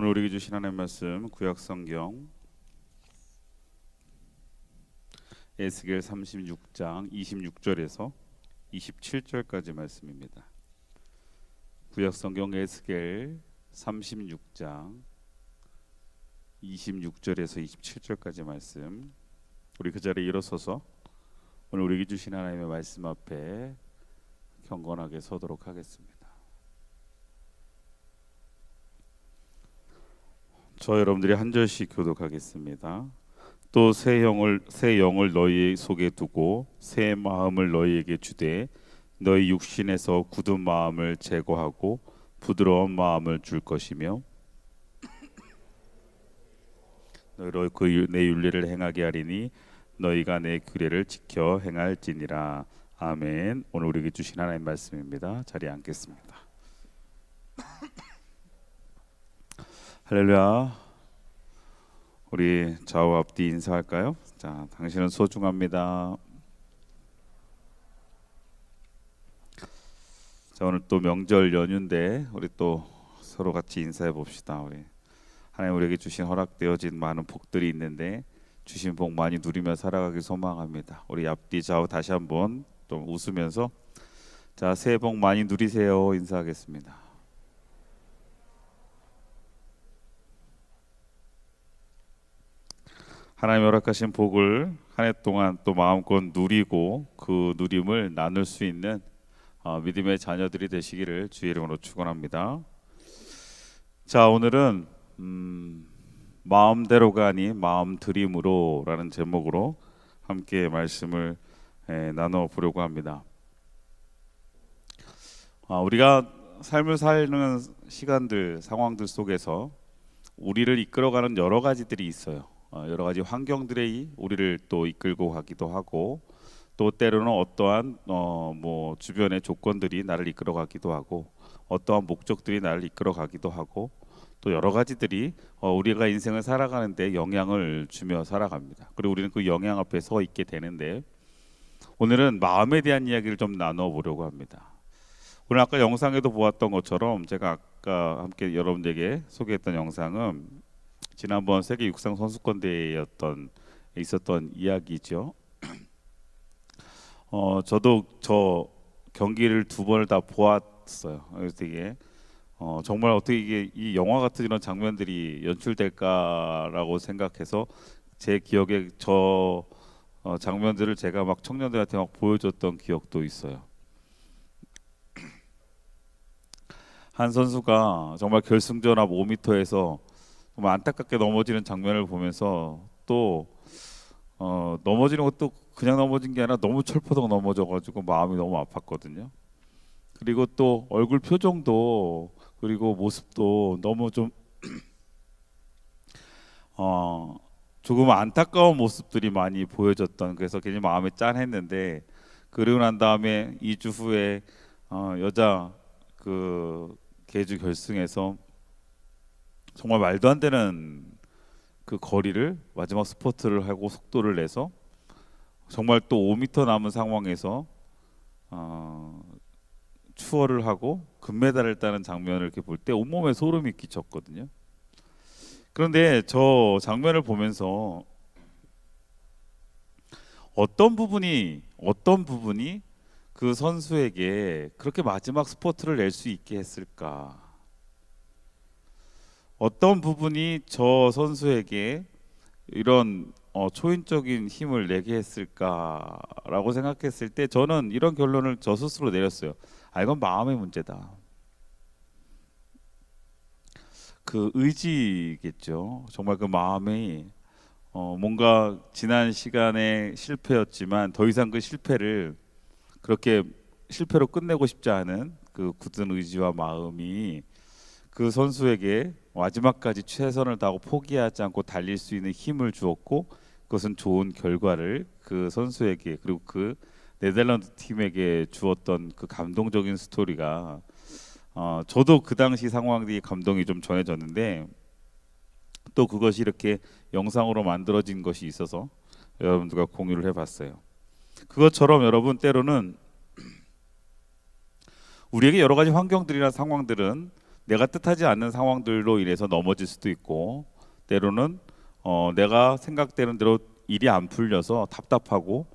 오늘 우리에게 주신 하나님의 말씀 구약성경 에스겔 36장 26절에서 27절까지 말씀입니다. 구약성경 에스겔 36장 26절에서 27절까지 말씀, 우리 그 자리에 일어서서 오늘 우리에게 주신 하나님의 말씀 앞에 경건하게 서도록 하겠습니다. 저 여러분들이 한 절씩 교독하겠습니다. 또 새 영을 너희 속에 두고 새 마음을 너희에게 주되 너희 육신에서 굳은 마음을 제거하고 부드러운 마음을 줄 것이며 너희로 내 윤례를 행하게 하리니 너희가 내 규례를 지켜 행할지니라. 아멘. 오늘 우리에게 주신 하나님의 말씀입니다. 자리에 앉겠습니다. 할렐루야. 우리 좌우 앞뒤 인사할까요? 자, 당신은 소중합니다. 자, 오늘 또 명절 연휴인데 우리 또 서로 같이 인사해 봅시다. 우리 하나님 우리에게 주신 허락되어진 많은 복들이 있는데 주신 복 많이 누리며 살아가길 소망합니다. 우리 앞뒤 좌우 다시 한번 좀 웃으면서 자, 새해 복 많이 누리세요 인사하겠습니다. 하나님 허락하신 복을 한 해 동안 또 마음껏 누리고 그 누림을 나눌 수 있는 믿음의 자녀들이 되시기를 주의 이름으로 축원합니다. 자, 오늘은 마음대로가 아닌 마음드림으로 라는 제목으로 함께 말씀을 나눠 보려고 합니다. 우리가 삶을 사는 시간들, 상황들 속에서 우리를 이끌어가는 여러 가지들이 있어요. 여러 가지 환경들이 우리를 또 이끌고 가기도 하고 또 때로는 어떠한 주변의 조건들이 나를 이끌어 가기도 하고 어떠한 목적들이 나를 이끌어 가기도 하고 또 여러 가지들이 우리가 인생을 살아가는데 영향을 주며 살아갑니다. 그리고 우리는 그 영향 앞에 서 있게 되는데 오늘은 마음에 대한 이야기를 좀 나눠보려고 합니다. 오늘 아까 영상에도 보았던 것처럼 제가 아까 함께 여러분들에게 소개했던 영상은 지난번 세계 육상 선수권 대회에 있었던 이야기죠. 저도 저 경기를 두 번을 다 보았어요. 그래서 되게 정말 어떻게 이게 이 영화 같은 이런 장면들이 연출될까라고 생각해서 제 기억에 저 장면들을 제가 막 청년들한테 막 보여줬던 기억도 있어요. 한 선수가 정말 결승전 앞 5m에서 정말 안타깝게 넘어지는 장면을 보면서 또 넘어지는 것도 그냥 넘어진 게 아니라 너무 철퍼덕 넘어져가지고 마음이 너무 아팠거든요. 그리고 또 얼굴 표정도 그리고 모습도 너무 좀 조금 안타까운 모습들이 많이 보여졌던, 그래서 굉장히 마음이 짠했는데 그리고 난 다음에 2주 후에 여자 그 계주 결승에서 정말 말도 안 되는 그 거리를 마지막 스퍼트를 하고 속도를 내서 정말 또 5m 남은 상황에서 추월을 하고 금메달을 따는 장면을 이렇게 볼 때 온몸에 소름이 끼쳤거든요. 그런데 저 장면을 보면서 어떤 부분이 그 선수에게 그렇게 마지막 스퍼트를 낼 수 있게 했을까? 어떤 부분이 저 선수에게 이런 초인적인 힘을 내게 했을까라고 생각했을 때 저는 이런 결론을 저 스스로 내렸어요. 이건 마음의 문제다. 그 의지겠죠. 정말 그 마음이 뭔가 지난 시간에 실패였지만 더 이상 그 실패를 그렇게 실패로 끝내고 싶지 않은 그 굳은 의지와 마음이 그 선수에게 마지막까지 최선을 다하고 포기하지 않고 달릴 수 있는 힘을 주었고, 그것은 좋은 결과를 그 선수에게 그리고 그 네덜란드 팀에게 주었던 그 감동적인 스토리가 저도 그 당시 상황이 감동이 좀 전해졌는데 또 그것이 이렇게 영상으로 만들어진 것이 있어서 여러분들과 공유를 해봤어요. 그것처럼 여러분, 때로는 우리에게 여러 가지 환경들이나 상황들은 내가 뜻하지 않는 상황들로 인해서 넘어질 수도 있고, 때로는 내가 생각되는 대로 일이 안 풀려서 답답하고,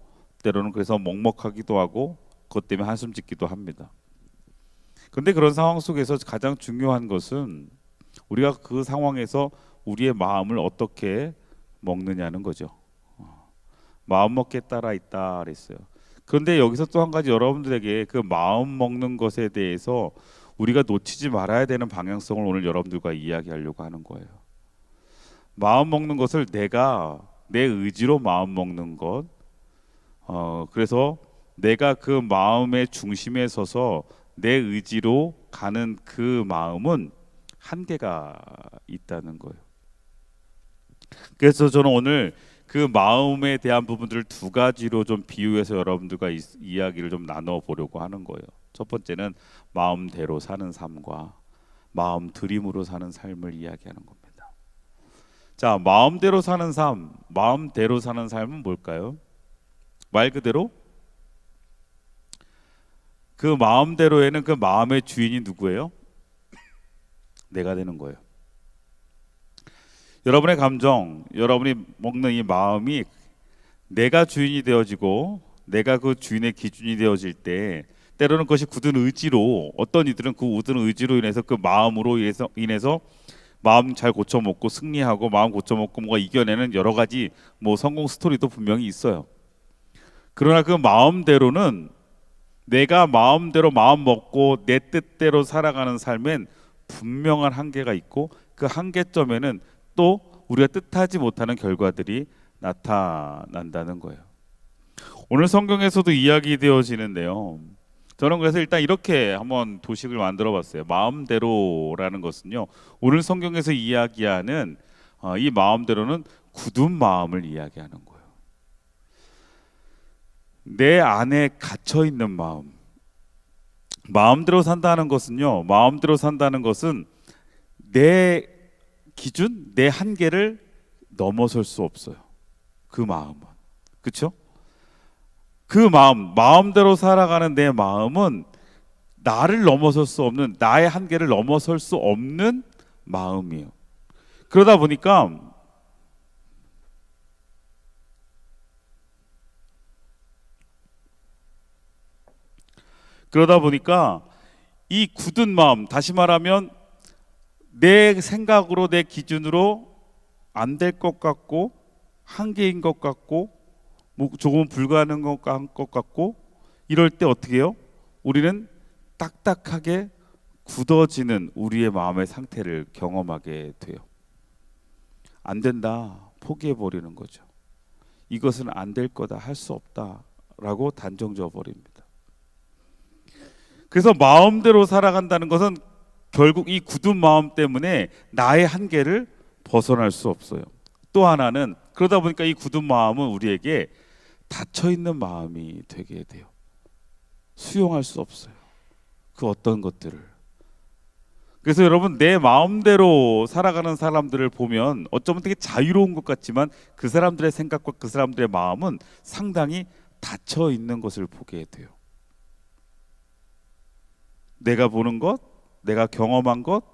때로는 그래서 먹먹하기도 하고, 그것 때문에 한숨 짓기도 합니다. 근데 그런 상황 속에서 가장 중요한 것은 우리가 그 상황에서 우리의 마음을 어떻게 먹느냐는 거죠. 마음 먹기에 따라 있다 그랬어요. 그런데 여기서 또 한 가지 여러분들에게 그 마음 먹는 것에 대해서 우리가 놓치지 말아야 되는 방향성을 오늘 여러분들과 이야기하려고 하는 거예요. 마음 먹는 것을 내가 내 의지로 마음 먹는 것, 그래서 내가 그 마음의 중심에 서서 내 의지로 가는 그 마음은 한계가 있다는 거예요. 그래서 저는 오늘 그 마음에 대한 부분들을 두 가지로 좀 비유해서 여러분들과 이야기를 좀 나눠 보려고 하는 거예요. 첫 번째는 마음대로 사는 삶과 마음 들임으로 사는 삶을 이야기하는 겁니다. 자, 마음대로 사는 삶, 마음대로 사는 삶은 뭘까요? 말 그대로 그 마음대로에는 그 마음의 주인이 누구예요? 내가 되는 거예요. 여러분의 감정, 여러분이 먹는 이 마음이 내가 주인이 되어지고 내가 그 주인의 기준이 되어질 때, 때로는 그것이 굳은 의지로, 어떤 이들은 그 굳은 의지로 인해서 그 마음으로 인해서 마음 잘 고쳐 먹고 승리하고 마음 고쳐 먹고 뭔가 이겨내는 여러 가지 뭐 성공 스토리도 분명히 있어요. 그러나 그 마음대로는, 내가 마음대로 마음 먹고 내 뜻대로 살아가는 삶엔 분명한 한계가 있고, 그 한계점에는 또 우리가 뜻하지 못하는 결과들이 나타난다는 거예요. 오늘 성경에서도 이야기되어지는데요. 저는 그래서 일단 이렇게 한번 도식을 만들어 봤어요. 마음대로라는 것은요, 오늘 성경에서 이야기하는 이 마음대로는 굳은 마음을 이야기하는 거예요. 내 안에 갇혀 있는 마음. 마음대로 산다는 것은요, 마음대로 산다는 것은 내 기준, 내 한계를 넘어설 수 없어요. 그 마음은, 그렇죠? 그 마음대로 살아가는 내 마음은 나를 넘어설 수 없는, 나의 한계를 넘어설 수 없는 마음이에요. 그러다 보니까 이 굳은 마음, 다시 말하면 내 생각으로, 내 기준으로 안 될 것 같고 한계인 것 같고 뭐 조금 불가능한 것 같고, 이럴 때 어떻게 해요? 우리는 딱딱하게 굳어지는 우리의 마음의 상태를 경험하게 돼요. 안 된다, 포기해 버리는 거죠. 이것은 안 될 거다, 할 수 없다라고 단정져 버립니다. 그래서 마음대로 살아간다는 것은 결국 이 굳은 마음 때문에 나의 한계를 벗어날 수 없어요. 또 하나는, 그러다 보니까 이 굳은 마음은 우리에게 닫혀 있는 마음이 되게 돼요. 수용할 수 없어요, 그 어떤 것들을. 그래서 여러분, 내 마음대로 살아가는 사람들을 보면 어쩌면 되게 자유로운 것 같지만 그 사람들의 생각과 그 사람들의 마음은 상당히 닫혀 있는 것을 보게 돼요. 내가 보는 것, 내가 경험한 것,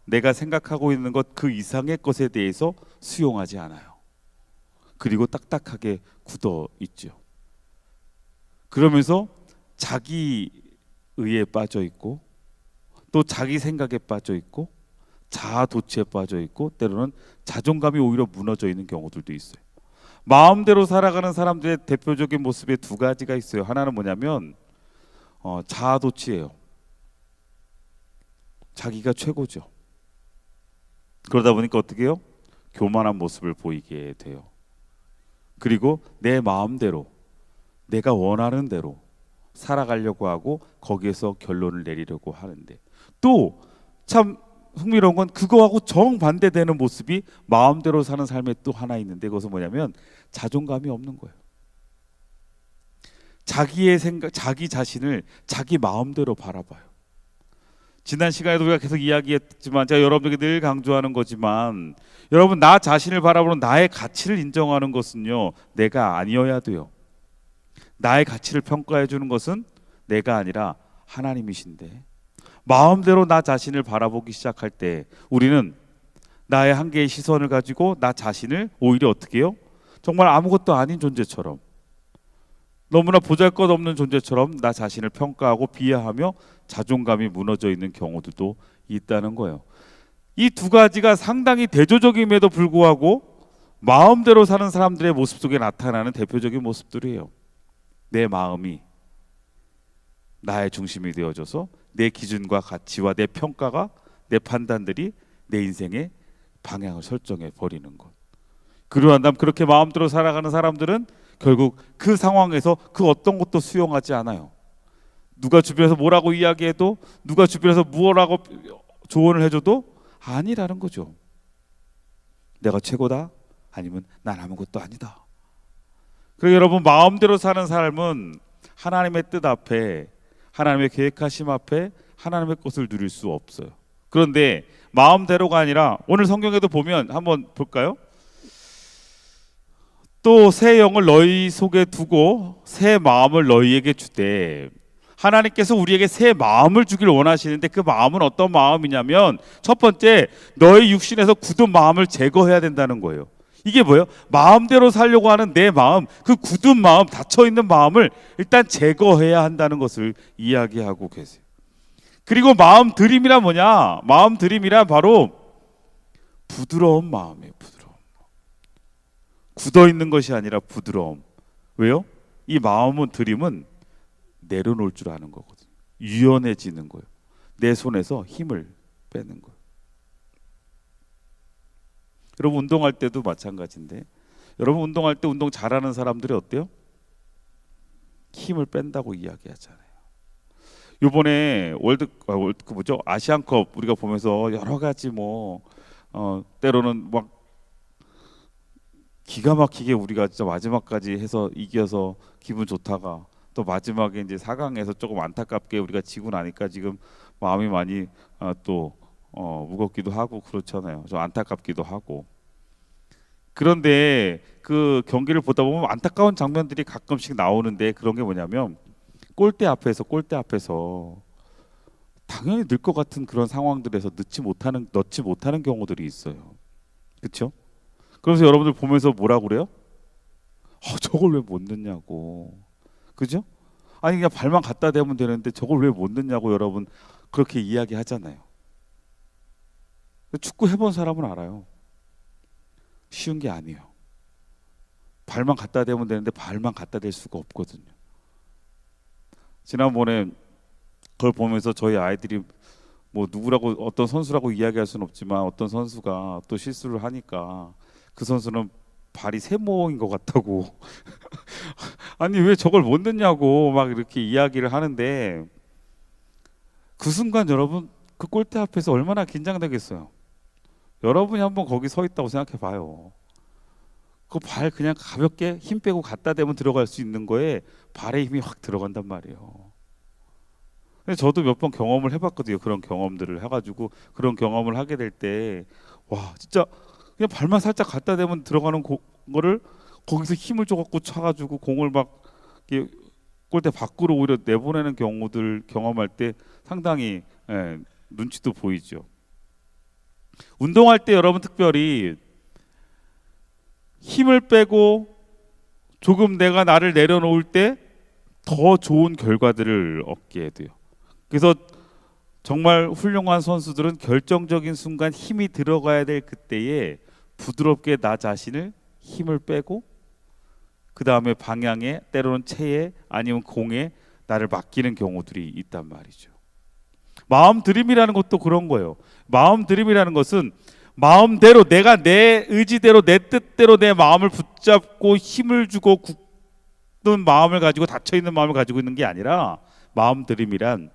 내가 생각하고 있는 것, 그 이상의 것에 대해서 수용하지 않아요. 그리고 딱딱하게 굳어 있죠. 그러면서 자기 의에 빠져 있고, 또 자기 생각에 빠져 있고, 자아 도취에 빠져 있고, 때로는 자존감이 오히려 무너져 있는 경우들도 있어요. 마음대로 살아가는 사람들의 대표적인 모습에 두 가지가 있어요. 하나는 뭐냐면 자아 도취예요. 자기가 최고죠. 그러다 보니까 어떻게 해요? 교만한 모습을 보이게 돼요. 그리고 내 마음대로, 내가 원하는 대로 살아가려고 하고 거기에서 결론을 내리려고 하는데, 또 참 흥미로운 건 그거하고 정반대되는 모습이 마음대로 사는 삶에 또 하나 있는데, 그것은 뭐냐면 자존감이 없는 거예요. 자기의 생각, 자기 자신을 자기 마음대로 바라봐요. 지난 시간에도 우리가 계속 이야기했지만, 제가 여러분에게 늘 강조하는 거지만, 여러분, 나 자신을 바라보는 나의 가치를 인정하는 것은요, 내가 아니어야 돼요. 나의 가치를 평가해 주는 것은 내가 아니라 하나님이신데, 마음대로 나 자신을 바라보기 시작할 때 우리는 나의 한계의 시선을 가지고 나 자신을 오히려 어떻게 해요? 정말 아무것도 아닌 존재처럼, 너무나 보잘것없는 존재처럼 나 자신을 평가하고 비하하며 자존감이 무너져 있는 경우들도 있다는 거예요. 이 두 가지가 상당히 대조적임에도 불구하고 마음대로 사는 사람들의 모습 속에 나타나는 대표적인 모습들이에요. 내 마음이 나의 중심이 되어져서 내 기준과 가치와 내 평가가, 내 판단들이 내 인생의 방향을 설정해 버리는 것. 그러한다면 그렇게 마음대로 살아가는 사람들은 결국 그 상황에서 그 어떤 것도 수용하지 않아요. 누가 주변에서 뭐라고 이야기해도, 누가 주변에서 무엇라고 조언을 해줘도 아니라는 거죠. 내가 최고다? 아니면 난 아무것도 아니다. 그래서 여러분, 마음대로 사는 삶은 하나님의 뜻 앞에, 하나님의 계획하심 앞에 하나님의 것을 누릴 수 없어요. 그런데 마음대로가 아니라 오늘 성경에도 보면 한번 볼까요? 또 새 영을 너희 속에 두고 새 마음을 너희에게 주되, 하나님께서 우리에게 새 마음을 주길 원하시는데 그 마음은 어떤 마음이냐면, 첫 번째, 너희 육신에서 굳은 마음을 제거해야 된다는 거예요. 이게 뭐예요? 마음대로 살려고 하는 내 마음, 그 굳은 마음, 닫혀있는 마음을 일단 제거해야 한다는 것을 이야기하고 계세요. 그리고 마음 들임이란 뭐냐? 마음 들임이란 바로 부드러운 마음이에요. 부드러움. 굳어있는 것이 아니라 부드러움. 왜요? 이 마음은 들임은 내려놓을 줄 아는 거거든요. 유연해지는 거예요. 내 손에서 힘을 빼는 거예요. 여러분, 운동할 때도 마찬가지인데, 여러분 운동할 때 운동 잘하는 사람들이 어때요? 힘을 뺀다고 이야기하잖아요. 이번에 월드컵 뭐죠? 아시안컵 우리가 보면서 여러 가지 때로는 막 기가 막히게 우리가 진짜 마지막까지 해서 이겨서 기분 좋다가, 또 마지막에 이제 4강에서 조금 안타깝게 우리가 지고 나니까 지금 마음이 많이 무겁기도 하고 그렇잖아요. 좀 안타깝기도 하고. 그런데 그 경기를 보다 보면 안타까운 장면들이 가끔씩 나오는데, 그런 게 뭐냐면 골대 앞에서 당연히 늘 것 같은 그런 상황들에서 넣지 못하는 경우들이 있어요. 그렇죠? 그래서 여러분들 보면서 뭐라고 그래요? 저걸 왜 못 넣냐고. 그죠? 아니 그냥 발만 갖다 대면 되는데 저걸 왜 못 넣냐고 여러분 그렇게 이야기하잖아요. 축구 해본 사람은 알아요. 쉬운 게 아니에요. 발만 갖다 대면 되는데 발만 갖다 댈 수가 없거든요. 지난번에 그걸 보면서 저희 아이들이 누구라고, 어떤 선수라고 이야기할 수는 없지만 어떤 선수가 또 실수를 하니까 그 선수는 발이 세모인 것 같다고 아니 왜 저걸 못 넣냐고 막 이렇게 이야기를 하는데, 그 순간 여러분 그 골대 앞에서 얼마나 긴장되겠어요. 여러분이 한번 거기 서 있다고 생각해 봐요. 그 발 그냥 가볍게 힘 빼고 갖다 대면 들어갈 수 있는 거에 발에 힘이 확 들어간단 말이에요. 근데 저도 몇 번 경험을 해봤거든요. 그런 경험들을 해가지고, 그런 경험을 하게 될 때 와 진짜 그냥 발만 살짝 갖다 대면 들어가는 거를 거기서 힘을 줘갖고 차가지고 공을 막 골대 밖으로 오히려 내보내는 경우들 경험할 때 상당히 눈치도 보이죠. 운동할 때 여러분 특별히 힘을 빼고 조금 내가 나를 내려놓을 때 더 좋은 결과들을 얻게 돼요. 그래서 정말 훌륭한 선수들은 결정적인 순간 힘이 들어가야 될 그때에 부드럽게 나 자신을 힘을 빼고 그 다음에 방향에, 때로는 체에 아니면 공에 나를 맡기는 경우들이 있단 말이죠. 마음 들임이라는 것도 그런 거예요. 마음 들임이라는 것은 마음대로, 내가 내 의지대로 내 뜻대로 내 마음을 붙잡고 힘을 주고 굳는 마음을 가지고 닫혀있는 마음을 가지고 있는 게 아니라, 마음 들임이란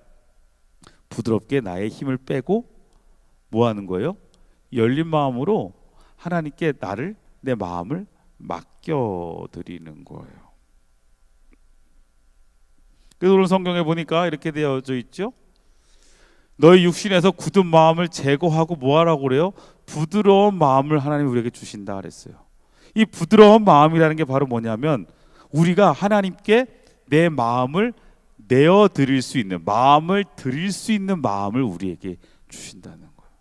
부드럽게 나의 힘을 빼고 뭐 하는 거예요? 열린 마음으로 하나님께 내 마음을 맡겨드리는 거예요. 그래서 오늘 성경에 보니까 이렇게 되어져 있죠. 너희 육신에서 굳은 마음을 제거하고 뭐 하라고 그래요? 부드러운 마음을 하나님이 우리에게 주신다 그랬어요. 이 부드러운 마음이라는 게 바로 뭐냐면, 우리가 하나님께 내 마음을 내어 드릴 수 있는 마음을 드릴 수 있는 마음을 우리에게 주신다는 거예요.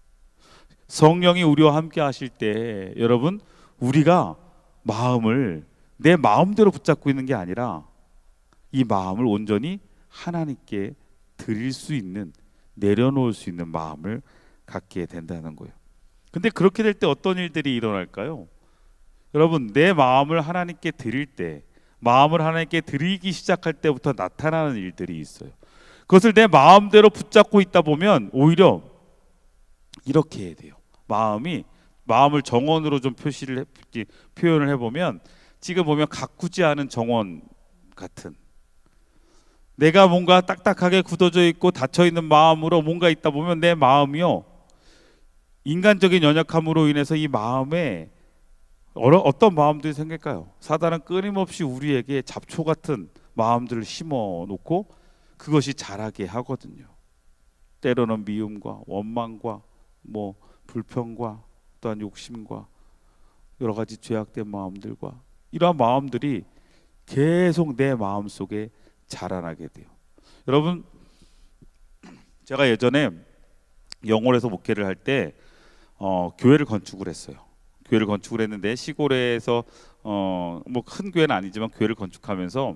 성령이 우리와 함께 하실 때 여러분 우리가 마음을 내 마음대로 붙잡고 있는 게 아니라 이 마음을 온전히 하나님께 드릴 수 있는 내려놓을 수 있는 마음을 갖게 된다는 거예요. 근데 그렇게 될 때 어떤 일들이 일어날까요? 여러분 내 마음을 하나님께 드릴 때 마음을 하나님께 드리기 시작할 때부터 나타나는 일들이 있어요. 그것을 내 마음대로 붙잡고 있다 보면 오히려 이렇게 해야 돼요. 마음을 정원으로 좀 표현을 해보면 지금 보면 가꾸지 않은 정원 같은 내가 뭔가 딱딱하게 굳어져 있고 닫혀 있는 마음으로 뭔가 있다 보면 내 마음이요 인간적인 연약함으로 인해서 이 마음에 어떤 마음들이 생길까요? 사단은 끊임없이 우리에게 잡초 같은 마음들을 심어 놓고 그것이 자라게 하거든요. 때로는 미움과 원망과 불평과 또한 욕심과 여러 가지 죄악된 마음들과 이러한 마음들이 계속 내 마음 속에 자라나게 돼요. 여러분 제가 예전에 영월에서 목회를 할 때 교회를 건축을 했어요. 교회를 건축을 했는데 시골에서 큰 교회는 아니지만 교회를 건축하면서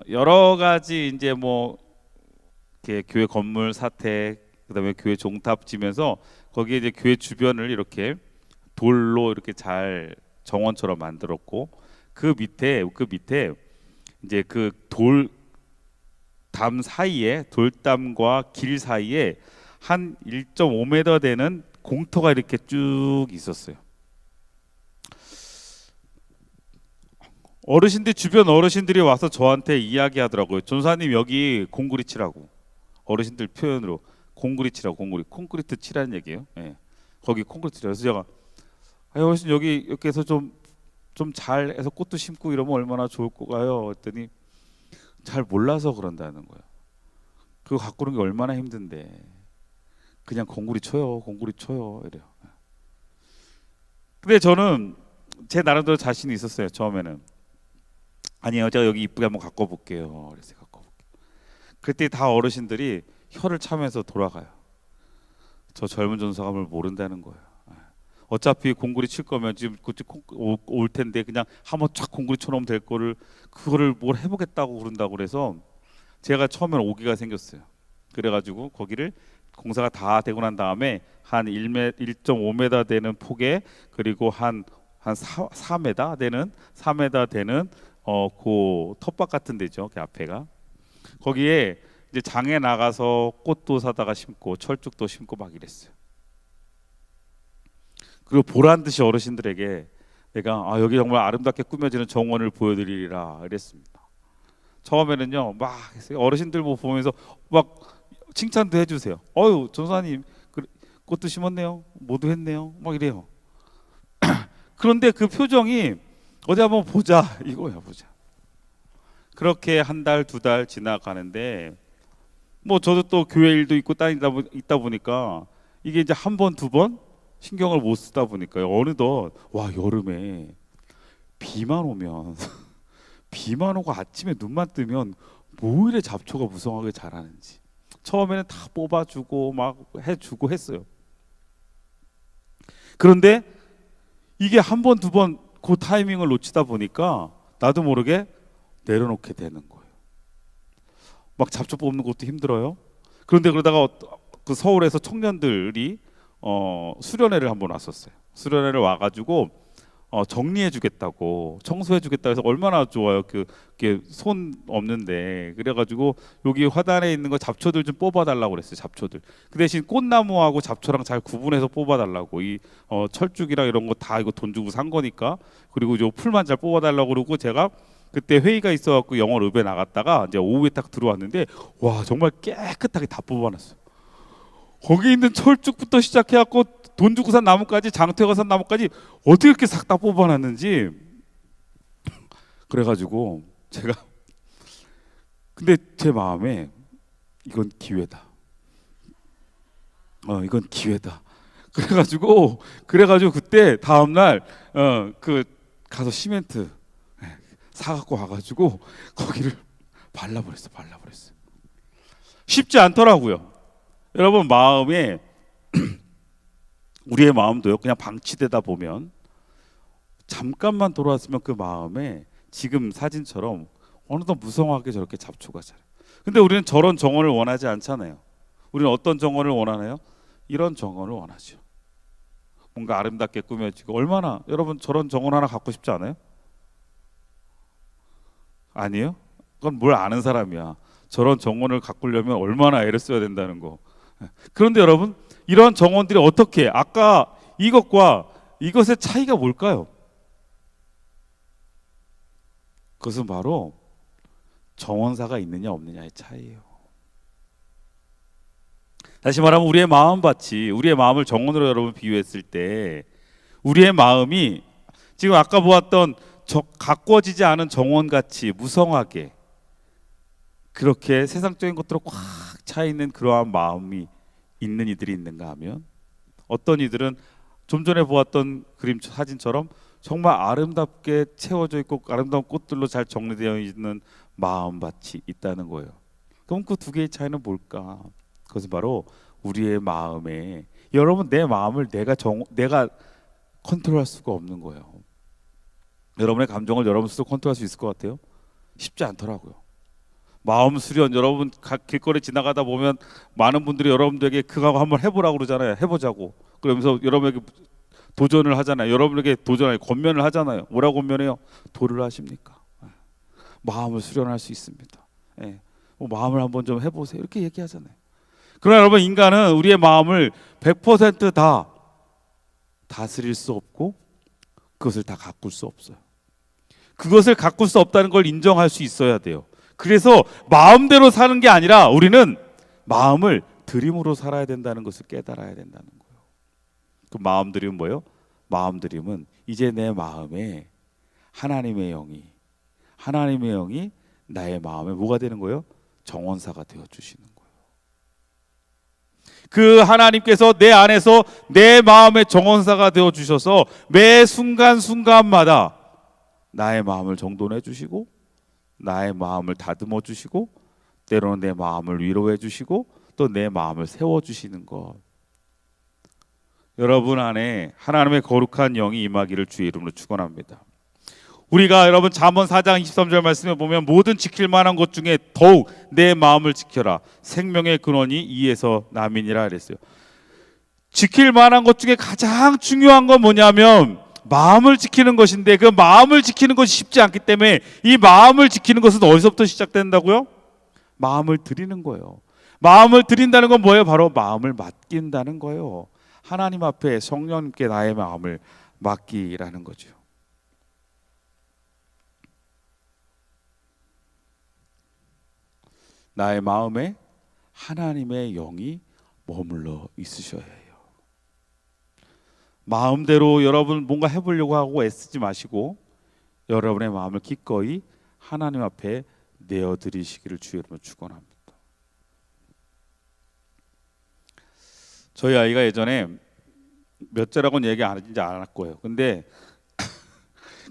여러 가지 이제 이렇게 교회 건물 사택 그다음에 교회 종탑 지면서 거기에 이제 교회 주변을 이렇게 돌로 이렇게 잘 정원처럼 만들었고 그 밑에 이제 그 돌담 사이에 돌담과 길 사이에 한 1.5m 되는 공터가 이렇게 쭉 있었어요. 주변 어르신들이 와서 저한테 이야기하더라고요. 전사님 여기 공구리 치라고. 어르신들 표현으로 공구리 치라고. 콘크리트 치라는 얘기예요. 예. 거기 콘크리트 치라고. 그래서 제가 어르신 여기 이렇게 해서 좀 잘 해서 꽃도 심고 이러면 얼마나 좋을 거가요. 그랬더니 잘 몰라서 그런다는 거예요. 그거 가꾸는 게 얼마나 힘든데 그냥 공구리 쳐요 이래요. 근데 저는 제 나름대로 자신이 있었어요. 처음에는 아니에요 제가 여기 이쁘게 한번 가꿔볼게요. 그래서 가꿔볼게요. 그때 다 어르신들이 혀를 차면서 돌아가요. 저 젊은 전사감을 모른다는 거예요. 어차피 공구리 칠 거면 지금 올 텐데 그냥 한번 쫙 공구리 쳐놓으면 될 거를 그거를 뭘 해보겠다고 그런다고 그래서 제가 처음에는 오기가 생겼어요. 그래가지고 거기를 공사가 다 되고 난 다음에 한 1.5m 되는 폭에 그리고 한 4m 되는 그 텃밭 같은 데죠. 그 앞에가 거기에 이제 장에 나가서 꽃도 사다가 심고 철쭉도 심고 막 이랬어요. 그리고 보란 듯이 어르신들에게 내가 여기 정말 아름답게 꾸며지는 정원을 보여드리리라 이랬습니다. 처음에는요 막 어르신들 보면서 막 칭찬도 해주세요. 어유 전사님 꽃도 심었네요. 뭐도 했네요. 막 이래요. 그런데 그 표정이 어디 한번 보자 이거야 보자. 그렇게 한 달, 두 달 지나가는데 저도 또 교회 일도 있고 있다 보니까 이게 이제 한 번, 두 번 신경을 못 쓰다 보니까요. 어느덧 여름에 비만 오면 비만 오고 아침에 눈만 뜨면 뭐 이래 잡초가 무성하게 자라는지 처음에는 다 뽑아주고 막 해주고 했어요. 그런데 이게 한 번, 두 번 그 타이밍을 놓치다 보니까 나도 모르게 내려놓게 되는 거예요. 막 잡초 뽑는 것도 힘들어요. 그런데 그러다가 그 서울에서 청년들이 수련회를 한번 왔었어요. 수련회를 와가지고 정리해주겠다고 청소해주겠다 해서 얼마나 좋아요. 그게 손 없는데 그래가지고 여기 화단에 있는 거 잡초들 좀 뽑아달라고 그랬어요. 잡초들. 그 대신 꽃나무하고 잡초랑 잘 구분해서 뽑아달라고 이 철쭉이랑 이런 거 다 이거 돈 주고 산 거니까 그리고 요 풀만 잘 뽑아달라고 그러고 제가 그때 회의가 있어갖고 영월읍에 나갔다가 이제 오후에 딱 들어왔는데 와 정말 깨끗하게 다 뽑아놨어요. 거기 있는 철쭉부터 시작해갖고 돈 주고 산 나무까지 장터가 산 나무까지 어떻게 이렇게 싹 다 뽑아놨는지 그래가지고 제가 근데 제 마음에 이건 기회다. 이건 기회다. 그래가지고 그때 다음날 가서 시멘트 사갖고 와가지고 거기를 발라버렸어. 쉽지 않더라고요. 여러분, 마음에 우리의 마음도요, 그냥 방치되다 보면 잠깐만 돌아왔으면 그 마음에 지금 사진처럼 어느덧 무성하게 저렇게 잡초가 자라요. 근데 우리는 저런 정원을 원하지 않잖아요. 우리는 어떤 정원을 원하나요? 이런 정원을 원하죠. 뭔가 아름답게 꾸며지고. 얼마나 여러분 저런 정원 하나 갖고 싶지 않아요? 아니에요? 그건 뭘 아는 사람이야. 저런 정원을 가꾸려면 얼마나 애를 써야 된다는 거. 그런데 여러분, 이런 정원들이 어떻게, 아까 이것과 이것의 차이가 뭘까요? 그것은 바로 정원사가 있느냐 없느냐의 차이예요. 다시 말하면 우리의 마음밭이, 우리의 마음을 정원으로 여러분 비유했을 때 우리의 마음이 지금 아까 보았던 가꿔지지 않은 정원같이 무성하게 그렇게 세상적인 것들로 꽉 차 있는 그러한 마음이 있는 이들이 있는가 하면, 어떤 이들은 좀 전에 보았던 그림 사진처럼 정말 아름답게 채워져 있고 아름다운 꽃들로 잘 정리되어 있는 마음밭이 있다는 거예요. 그럼 그 두 개의 차이는 뭘까? 그것은 바로 우리의 마음에, 여러분 내 마음을 내가 컨트롤할 수가 없는 거예요. 여러분의 감정을 여러분 스스로 컨트롤할 수 있을 것 같아요? 쉽지 않더라고요. 마음 수련, 여러분 길거리 지나가다 보면 많은 분들이 여러분들에게 그거 한번 해보라고 그러잖아요. 해보자고. 그러면서 여러분에게 도전을 하잖아요. 여러분에게 도전을 권면을 하잖아요. 뭐라고 권면해요? 도를 하십니까? 마음을 수련할 수 있습니다. 마음을 한번 좀 해보세요. 이렇게 얘기하잖아요. 그러나 여러분, 인간은 우리의 마음을 100% 다스릴 수 없고 그것을 다 가꿀 수 없어요. 그것을 가꿀 수 없다는 걸 인정할 수 있어야 돼요. 그래서 마음대로 사는 게 아니라 우리는 마음을 드림으로 살아야 된다는 것을 깨달아야 된다는 거예요. 그 마음 드림은 뭐예요? 마음 드림은 이제 내 마음에 하나님의 영이 나의 마음에 뭐가 되는 거예요? 정원사가 되어 주시는 거예요. 그 하나님께서 내 안에서 내 마음의 정원사가 되어 주셔서 매 순간순간마다 나의 마음을 정돈해 주시고 나의 마음을 다듬어 주시고 때로는 내 마음을 위로해 주시고 또 내 마음을 세워 주시는 것. 여러분 안에 하나님의 거룩한 영이 임하기를 주의 이름으로 축원합니다. 우리가 여러분 잠언 4장 23절 말씀에 보면 모든 지킬 만한 것 중에 더욱 내 마음을 지켜라. 생명의 근원이 이에서 남이니라 그랬어요. 지킬 만한 것 중에 가장 중요한 건 뭐냐면 마음을 지키는 것인데, 그 마음을 지키는 것이 쉽지 않기 때문에 이 마음을 지키는 것은 어디서부터 시작된다고요? 마음을 드리는 거예요. 마음을 드린다는 건 뭐예요? 바로 마음을 맡긴다는 거예요. 하나님 앞에 성령님께 나의 마음을 맡기라는 거죠. 나의 마음에 하나님의 영이 머물러 있으셔야 해요. 마음대로 여러분 뭔가 해보려고 하고 애쓰지 마시고 여러분의 마음을 기꺼이 하나님 앞에 내어드리시기를 주의 이름으로 축원합니다. 저희 아이가 예전에 몇 자라고는 얘기 안 할 거예요. 근데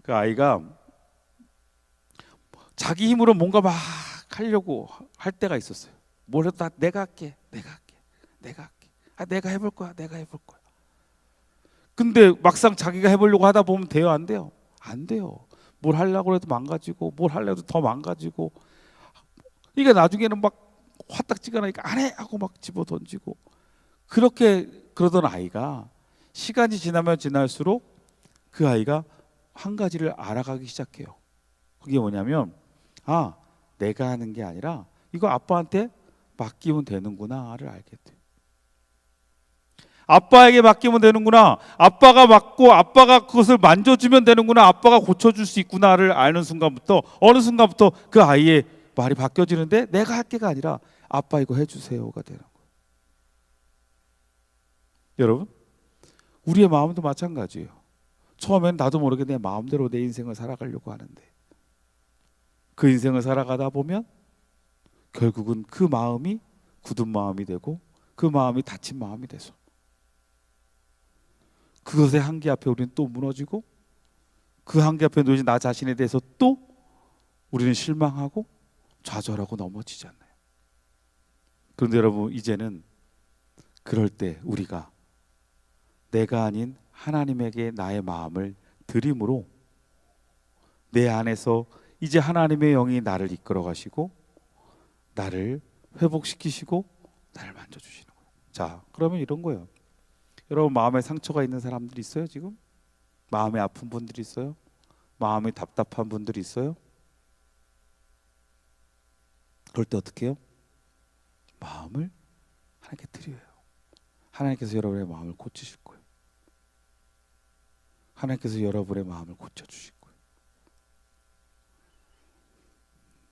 그 아이가 자기 힘으로 뭔가 막 하려고 할 때가 있었어요. 뭘 해도 다 내가 할게. 내가 해볼 거야. 근데 막상 자기가 해보려고 하다 보면 돼요, 안 돼요? 안 돼요. 뭘 하려고 해도 망가지고 뭘 하려도 더 망가지고, 이게 나중에는 막 화딱지근하니까 안 해 하고 막 집어 던지고, 그렇게 그러던 아이가 시간이 지나면 지날수록 그 아이가 한 가지를 알아가기 시작해요. 그게 뭐냐면, 아, 내가 하는 게 아니라 이거 아빠한테 맡기면 되는구나를 알게 돼요. 아빠에게 맡기면 되는구나, 아빠가 맡고 아빠가 그것을 만져주면 되는구나, 아빠가 고쳐줄 수 있구나를 아는 순간부터, 어느 순간부터 그 아이의 말이 바뀌어지는데, 내가 할 게가 아니라 아빠 이거 해주세요가 되는 거예요. 여러분, 우리의 마음도 마찬가지예요. 처음엔 나도 모르게 내 마음대로 내 인생을 살아가려고 하는데, 그 인생을 살아가다 보면 결국은 그 마음이 굳은 마음이 되고 그 마음이 다친 마음이 돼서 그것의 한계 앞에 우리는 또 무너지고, 그 한계 앞에 놓여진 나 자신에 대해서 또 우리는 실망하고 좌절하고 넘어지지 않나요? 그런데 여러분, 이제는 그럴 때 우리가 내가 아닌 하나님에게 나의 마음을 드림으로 내 안에서 이제 하나님의 영이 나를 이끌어 가시고 나를 회복시키시고 나를 만져주시는 거예요. 자, 그러면 이런 거예요. 여러분, 마음에 상처가 있는 사람들이 있어요? 지금 마음이 아픈 분들이 있어요? 마음이 답답한 분들이 있어요? 그럴 때 어떻게 해요? 마음을 하나님께 드려요. 하나님께서 여러분의 마음을 고치실 거예요. 하나님께서 여러분의 마음을 고쳐주실 거예요.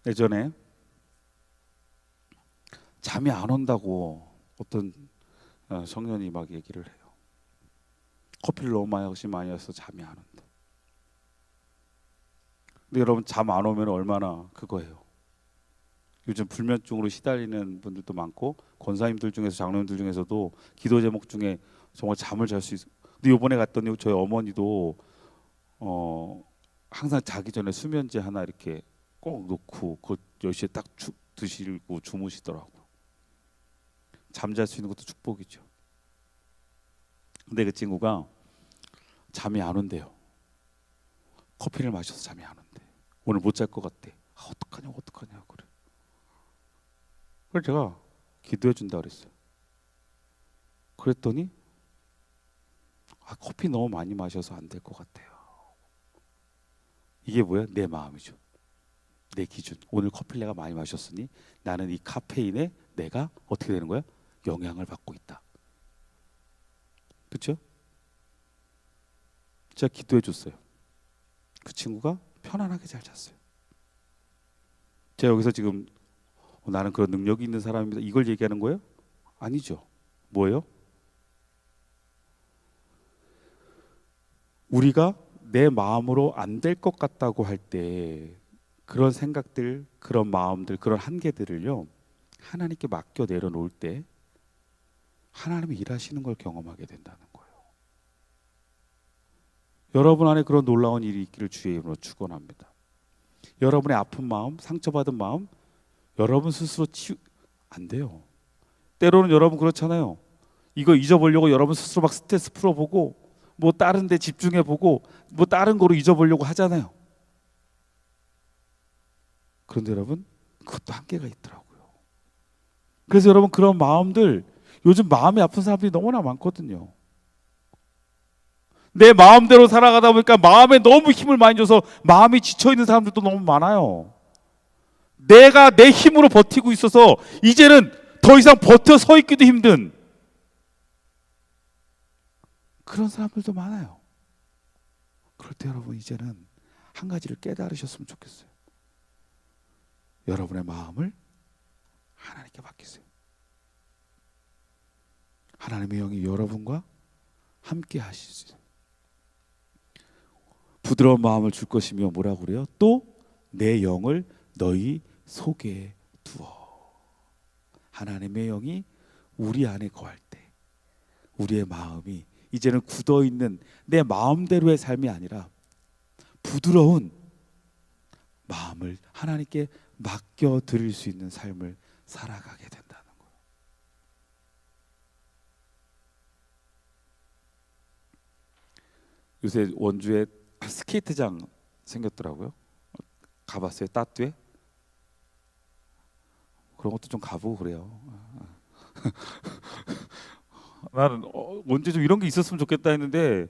예전에 잠이 안 온다고 어떤 청년이 막 얘기를 해요. 커피를 너무 많이 마셔서 잠이 안 온다. 근데 여러분, 잠 안 오면 얼마나 그거예요. 요즘 불면증으로 시달리는 분들도 많고, 권사님들 중에서, 장로님들 중에서도 기도 제목 중에 정말 잠을 잘 수 있어요. 근데 이번에 갔더니 저희 어머니도 항상 자기 전에 수면제 하나 이렇게 꼭 놓고 그 10시에 딱 드시고 주무시더라고요. 잠잘 수 있는 것도 축복이죠. 근데 그 친구가 잠이 안 온대요. 커피를 마셔서 잠이 안 온대. 오늘 못 잘 것 같대. 어떡하냐고 그래. 그래서 제가 기도해 준다 그랬어요. 그랬더니 커피 너무 많이 마셔서 안 될 것 같아요. 이게 뭐야? 내 마음이죠. 내 기준. 오늘 커피를 내가 많이 마셨으니 나는 이 카페인에 내가 어떻게 되는 거야? 영향을 받고 있다. 그렇죠? 제가 기도해 줬어요. 그 친구가 편안하게 잘 잤어요. 제가 여기서 지금 나는 그런 능력이 있는 사람입니다, 이걸 얘기하는 거예요? 아니죠. 뭐예요? 우리가 내 마음으로 안 될 것 같다고 할 때 그런 생각들, 그런 마음들, 그런 한계들을요, 하나님께 맡겨 내려놓을 때 하나님이 일하시는 걸 경험하게 된다는 거예요. 여러분 안에 그런 놀라운 일이 있기를 주의 이름으로 축원합니다. 여러분의 아픈 마음, 상처받은 마음, 여러분 스스로 안 돼요. 때로는 여러분 그렇잖아요. 이거 잊어보려고 여러분 스스로 막 스트레스 풀어보고 뭐 다른 데 집중해보고 뭐 다른 거로 잊어보려고 하잖아요. 그런데 여러분, 그것도 한계가 있더라고요. 그래서 여러분, 그런 마음들, 요즘 마음이 아픈 사람들이 너무나 많거든요. 내 마음대로 살아가다 보니까 마음에 너무 힘을 많이 줘서 마음이 지쳐있는 사람들도 너무 많아요. 내가 내 힘으로 버티고 있어서 이제는 더 이상 버텨 서 있기도 힘든 그런 사람들도 많아요. 그럴 때 여러분, 이제는 한 가지를 깨달으셨으면 좋겠어요. 여러분의 마음을 하나님께 맡기세요. 하나님의 영이 여러분과 함께 하시지. 부드러운 마음을 줄 것이며 뭐라고 그래요? 또 내 영을 너희 속에 두어. 하나님의 영이 우리 안에 거할 때 우리의 마음이 이제는 굳어있는 내 마음대로의 삶이 아니라 부드러운 마음을 하나님께 맡겨드릴 수 있는 삶을 살아가게 된다는 거예요. 요새 원주에 스케이트장 생겼더라고요. 가봤어요? 따뚜에? 그런 것도 좀 가보고 그래요. 나는 원주에 좀 이런 게 있었으면 좋겠다 했는데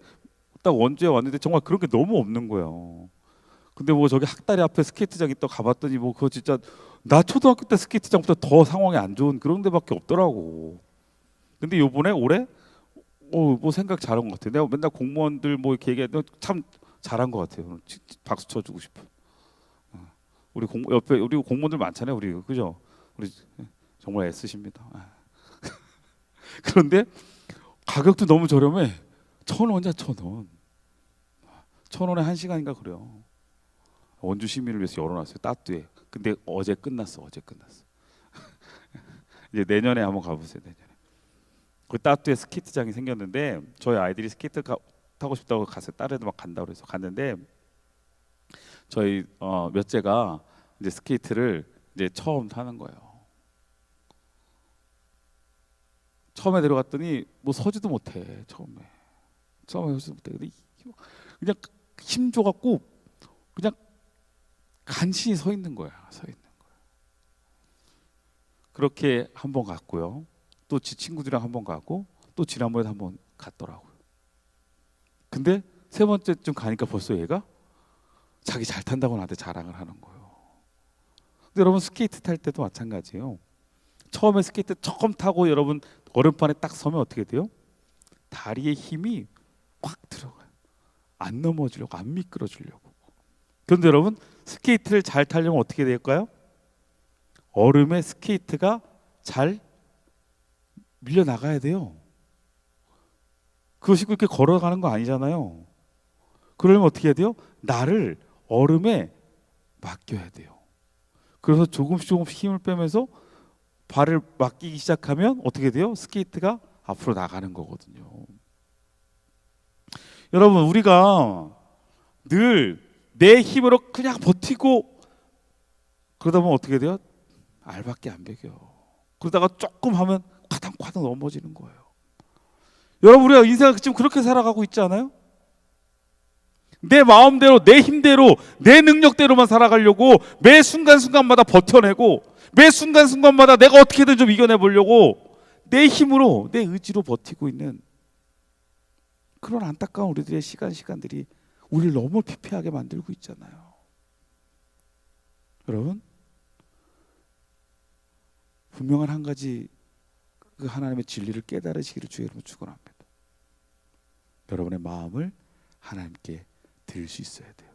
딱 원주에 왔는데 정말 그런 게 너무 없는 거예요. 근데 뭐 저기 학다리 앞에 스케이트장이 또 가봤더니 뭐 그거 진짜 나 초등학교 때 스케이트장보다 더 상황이 안 좋은 그런 데밖에 없더라고. 근데 요번에 올해 뭐 생각 잘한 것 같아요. 내가 맨날 공무원들 뭐 이렇게 얘기해도 참 잘한 것 같아요. 박수 쳐주고 싶어. 우리 옆에 우리 공무원들 많잖아요. 우리 그죠? 우리 정말 애쓰십니다. 그런데 가격도 너무 저렴해. 1,000원이야, 1,000원. 1,000원에 1시간인가 그래요. 원주 시민을 위해서 열어놨어요. 따뚜에. 근데 어제 끝났어. 이제 내년에 한번 가보세요. 내년에. 그 따뚜에 스케이트장이 생겼는데 저희 아이들이 스케이트 타고 싶다고 갔어요. 딸 애도 막 간다고 그래서 갔는데 저희 몇째가 이제 스케이트를 이제 처음 사는 거예요. 처음에 내려갔더니 뭐 서지도 못해. 처음에 서지도 못해. 근데 그냥 힘줘갖고 그냥 간신히 서 있는 거야. 그렇게 한 번 갔고요. 또 지 친구들이랑 한 번 가고 또 지난번에 한 번 갔더라고요. 근데 세 번째쯤 가니까 벌써 얘가 자기 잘 탄다고 나한테 자랑을 하는 거예요. 근데 여러분 스케이트 탈 때도 마찬가지예요. 처음에 스케이트 처음 타고 여러분 얼음판에 딱 서면 어떻게 돼요? 다리에 힘이 꽉 들어가요. 안 넘어지려고, 안 미끄러지려고. 그런데 여러분 스케이트를 잘 타려면 어떻게 될까요? 얼음에 스케이트가 잘 밀려 나가야 돼요. 그것이 그렇게 걸어가는 거 아니잖아요. 그러려면 어떻게 해야 돼요? 나를 얼음에 맡겨야 돼요. 그래서 조금씩 힘을 빼면서 발을 맡기기 시작하면 어떻게 돼요? 스케이트가 앞으로 나가는 거거든요. 여러분 우리가 늘 내 힘으로 그냥 버티고 그러다 보면 어떻게 돼요? 알밖에 안 배겨. 그러다가 조금 하면 과당 넘어지는 거예요. 여러분 우리가 인생을 지금 그렇게 살아가고 있지 않아요? 내 마음대로 내 힘대로 내 능력대로만 살아가려고 매 순간순간마다 버텨내고 매 순간순간마다 내가 어떻게든 좀 이겨내 보려고 내 힘으로 내 의지로 버티고 있는 그런 안타까운 우리들의 시간들이 우리를 너무 피폐하게 만들고 있잖아요. 여러분 분명한 한 가지 그 하나님의 진리를 깨달으시기를 주의 이름으로 축원합니다. 여러분의 마음을 하나님께 드릴 수 있어야 돼요.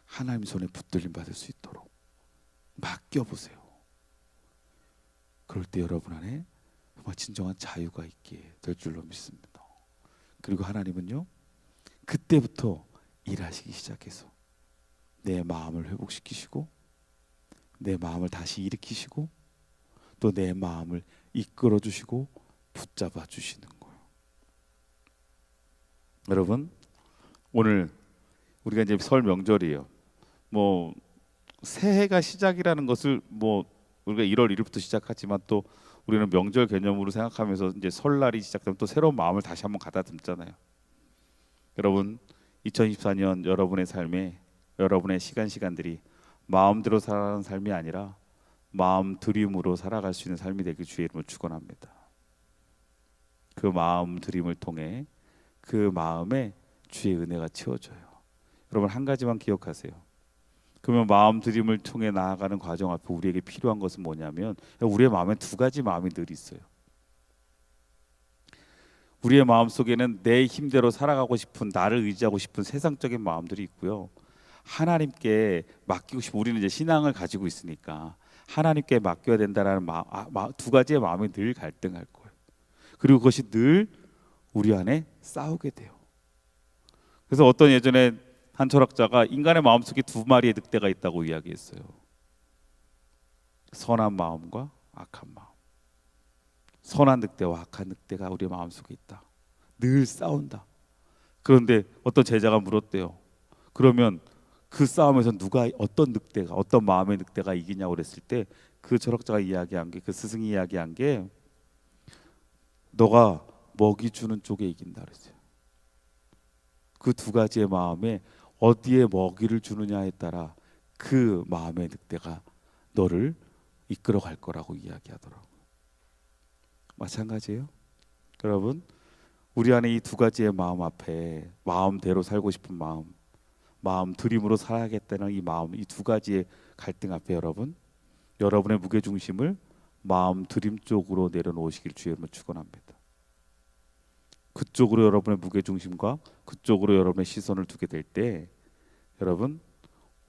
하나님 손에 붙들림 받을 수 있도록 맡겨보세요. 그럴 때 여러분 안에 정말 진정한 자유가 있게 될 줄로 믿습니다. 그리고 하나님은요 그때부터 일하시기 시작해서 내 마음을 회복시키시고 내 마음을 다시 일으키시고 또 내 마음을 이끌어 주시고 붙잡아 주시는 거예요. 여러분 오늘 우리가 이제 설 명절이에요. 뭐 새해가 시작이라는 것을 뭐 우리가 1월 1일부터 시작하지만 또 우리는 명절 개념으로 생각하면서 이제 설날이 시작되면 또 새로운 마음을 다시 한번 가다듬잖아요. 여러분 2024년 여러분의 삶에 여러분의 시간들이 마음대로 살아가는 삶이 아니라 마음 드림으로 살아갈 수 있는 삶이 되길 주의 이름으로 축원합니다. 그 마음 드림을 통해 그 마음에 주의 은혜가 채워져요. 여러분 한 가지만 기억하세요. 그러면 마음 드림을 통해 나아가는 과정 앞에 우리에게 필요한 것은 뭐냐면 우리의 마음에 두 가지 마음이 늘 있어요. 우리의 마음 속에는 내 힘대로 살아가고 싶은 나를 의지하고 싶은 세상적인 마음들이 있고요. 하나님께 맡기고 싶은 우리는 이제 신앙을 가지고 있으니까 하나님께 맡겨야 된다라는 두 가지의 마음이 늘 갈등할 거예요. 그리고 그것이 늘 우리 안에 싸우게 돼요. 그래서 어떤 예전에 한 철학자가 인간의 마음속에 두 마리의 늑대가 있다고 이야기했어요. 선한 마음과 악한 마음. 선한 늑대와 악한 늑대가 우리 마음속에 있다. 늘 싸운다. 그런데 어떤 제자가 물었대요. 그러면 그 싸움에서 누가 어떤 늑대가 어떤 마음의 늑대가 이기냐고 그랬을 때 그 철학자가 이야기한 게 그 스승이 이야기한 게 너가 먹이 주는 쪽에 이긴다 그랬어요. 그 두 가지의 마음에 어디에 먹이를 주느냐에 따라 그 마음의 늑대가 너를 이끌어 갈 거라고 이야기하더라고요. 마찬가지예요. 여러분 우리 안에 이 두 가지의 마음 앞에 마음대로 살고 싶은 마음, 마음 드림으로 살아야겠다는 이 마음, 이 두 가지의 갈등 앞에 여러분의 무게중심을 마음 드림 쪽으로 내려놓으시길 주의 이름으로 축원합니다. 그쪽으로 여러분의 무게중심과 그쪽으로 여러분의 시선을 두게 될 때 여러분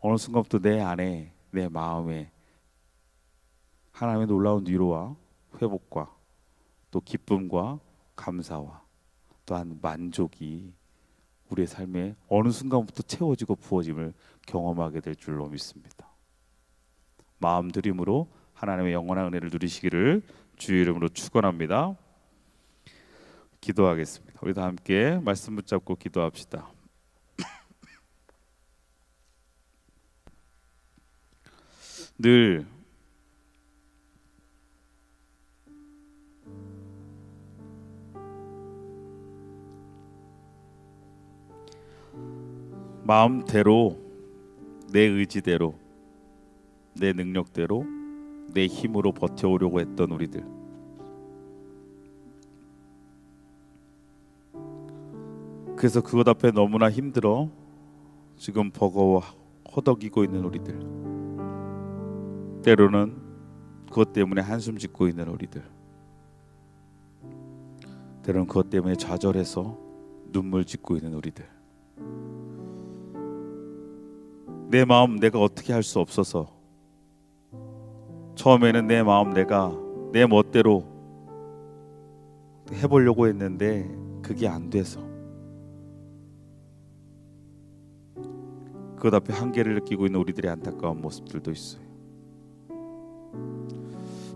어느 순간부터 내 안에 내 마음에 하나님의 놀라운 위로와 회복과 또 기쁨과 감사와 또한 만족이 우리의 삶에 어느 순간부터 채워지고 부어짐을 경험하게 될 줄로 믿습니다. 마음 드림으로 하나님의 영원한 은혜를 누리시기를 주의 이름으로 축원합니다. 기도하겠습니다. 우리 다 함께 말씀 붙잡고 기도합시다. 늘 마음대로, 내 의지대로, 내 능력대로, 내 힘으로 버텨오려고 했던 우리들, 그래서 그것 앞에 너무나 힘들어 지금 버거워 허덕이고 있는 우리들, 때로는 그것 때문에 한숨 짓고 있는 우리들, 때로는 그것 때문에 좌절해서 눈물 짓고 있는 우리들, 내 마음 내가 어떻게 할 수 없어서, 처음에는 내 마음 내가 내 멋대로 해보려고 했는데 그게 안 돼서 그것 앞에 한계를 느끼고 있는 우리들의 안타까운 모습들도 있어요.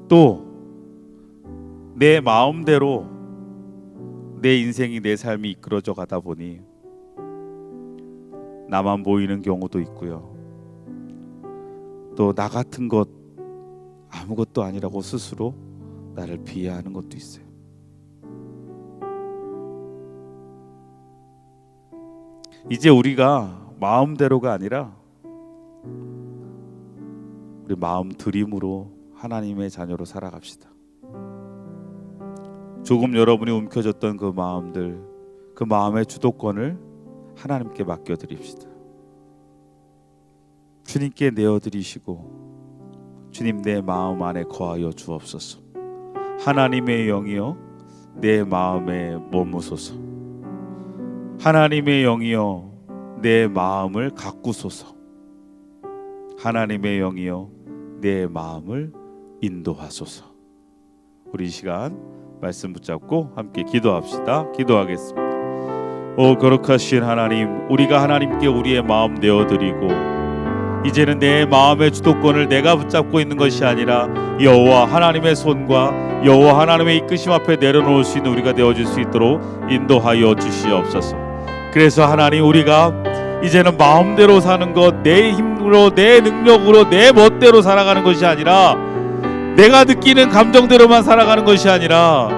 또 내 마음대로 내 인생이, 내 삶이 이끌어져 가다 보니 나만 보이는 경우도 있고요. 또 나 같은 것 아무것도 아니라고 스스로 나를 비하하는 것도 있어요. 이제 우리가 마음대로가 아니라 우리 마음 들임으로 하나님의 자녀로 살아갑시다. 조금 여러분이 움켜졌던 그 마음들, 그 마음의 주도권을 하나님께 맡겨드립시다. 주님께 내어드리시고, 주님 내 마음 안에 거하여 주옵소서. 하나님의 영이여 내 마음에 머무소서. 하나님의 영이여 내 마음을 가꾸소서. 하나님의 영이여 내 마음을 인도하소서. 우리 이 시간 말씀 붙잡고 함께 기도합시다. 기도하겠습니다. 오 거룩하신 하나님, 우리가 하나님께 우리의 마음 내어드리고 이제는 내 마음의 주도권을 내가 붙잡고 있는 것이 아니라 여호와 하나님의 손과 여호와 하나님의 이끄심 앞에 내려놓을 수 있는 우리가 되어질 수 있도록 인도하여 주시옵소서. 그래서 하나님, 우리가 이제는 마음대로 사는 것, 내 힘으로, 내 능력으로, 내 멋대로 살아가는 것이 아니라, 내가 느끼는 감정대로만 살아가는 것이 아니라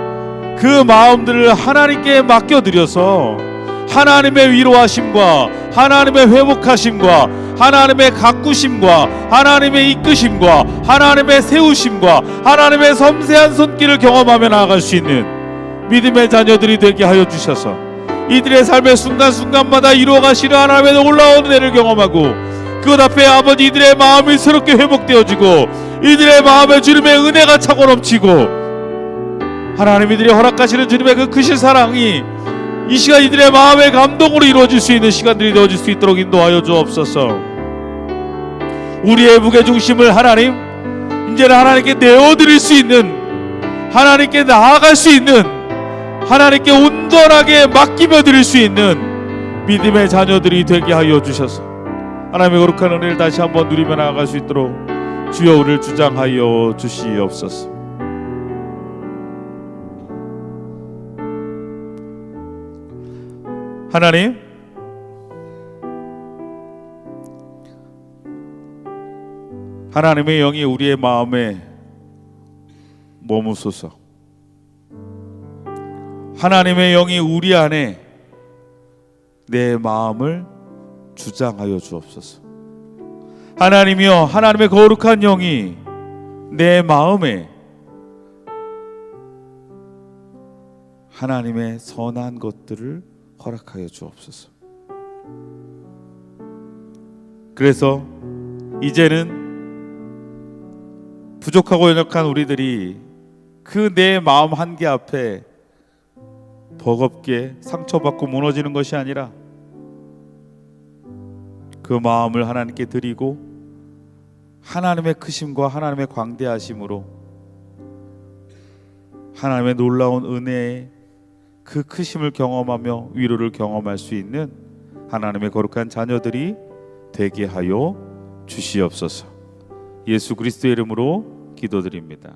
그 마음들을 하나님께 맡겨드려서 하나님의 위로하심과 하나님의 회복하심과 하나님의 가꾸심과 하나님의 이끄심과 하나님의 세우심과 하나님의 섬세한 손길을 경험하며 나아갈 수 있는 믿음의 자녀들이 되게 하여 주셔서 이들의 삶의 순간순간마다 이루어가시는 하나님의 놀라운 은혜를 경험하고 그것 앞에 아버지 이들의 마음이 새롭게 회복되어지고 이들의 마음에 주님의 은혜가 차고 넘치고 하나님 이들이 허락하시는 주님의 그 크신 사랑이 이 시간 이들의 마음의 감동으로 이루어질 수 있는 시간들이 되어질 수 있도록 인도하여 주옵소서. 우리의 무게중심을 하나님 이제는 하나님께 내어드릴 수 있는, 하나님께 나아갈 수 있는, 하나님께 온전하게 맡기며 드릴 수 있는 믿음의 자녀들이 되게 하여 주셔서 하나님의 거룩한 은혜를 다시 한번 누리며 나아갈 수 있도록 주여 우리를 주장하여 주시옵소서. 하나님, 하나님의 영이 우리의 마음에 머무소서. 하나님의 영이 우리 안에 내 마음을 주장하여 주옵소서. 하나님이여, 하나님의 거룩한 영이 내 마음에 하나님의 선한 것들을 허락하여 주옵소서. 그래서 이제는 부족하고 연약한 우리들이 그 내 마음 한계 앞에 버겁게 상처받고 무너지는 것이 아니라 그 마음을 하나님께 드리고 하나님의 크심과 하나님의 광대하심으로 하나님의 놀라운 은혜의 그 크심을 경험하며 위로를 경험할 수 있는 하나님의 거룩한 자녀들이 되게 하여 주시옵소서. 예수 그리스도의 이름으로 기도드립니다.